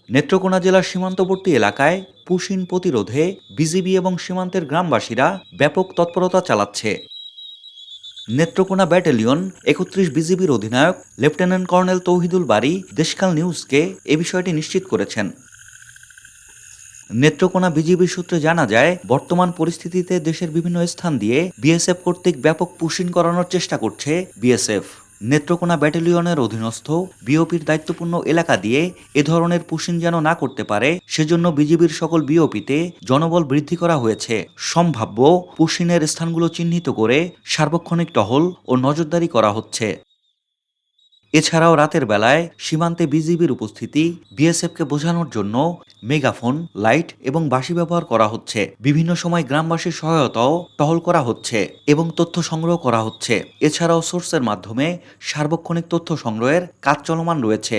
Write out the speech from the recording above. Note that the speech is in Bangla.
নেত্রকোনা জেলার সীমান্তবর্তী এলাকায় পুশিন প্রতিরোধে বিজিবি এবং সীমান্তের গ্রামবাসীরা ব্যাপক তৎপরতা চালাচ্ছে। নেত্রকোনা ব্যাটালিয়ন ৩১ বিজিবির অধিনায়ক লেফটেন্যান্ট কর্নেল তৌহিদুল বারী দেশকাল নিউজকে এ বিষয়টি নিশ্চিত করেছেন। নেত্রকোনা বিজিবি সূত্রে জানা যায়, বর্তমান পরিস্থিতিতে দেশের বিভিন্ন স্থান দিয়ে বিএসএফ কর্তৃক ব্যাপক পুশিং করানোর চেষ্টা করছে বিএসএফ। নেত্রকোনা ব্যাটালিয়নের অধীনস্থ বিওপির দায়িত্বপূর্ণ এলাকা দিয়ে এ ধরনের পুশিং যেন না করতে পারে, সেজন্য বিজিবির সকল বিওপিতে জনবল বৃদ্ধি করা হয়েছে। সম্ভাব্য পুশিংয়ের স্থানগুলো চিহ্নিত করে সার্বক্ষণিক টহল ও নজরদারি করা হচ্ছে। এছাড়াও রাতের বেলায় সীমান্তে বিজিবির উপস্থিতি বিএসএফকে বোঝানোর জন্য মেগাফোন, লাইট এবং বাঁশি ব্যবহার করা হচ্ছে। বিভিন্ন সময় গ্রামবাসীর সহায়তাও টহল করা হচ্ছে এবং তথ্য সংগ্রহ করা হচ্ছে। এছাড়াও সোর্সের মাধ্যমে সার্বক্ষণিক তথ্য সংগ্রহের কাজ চলমান রয়েছে।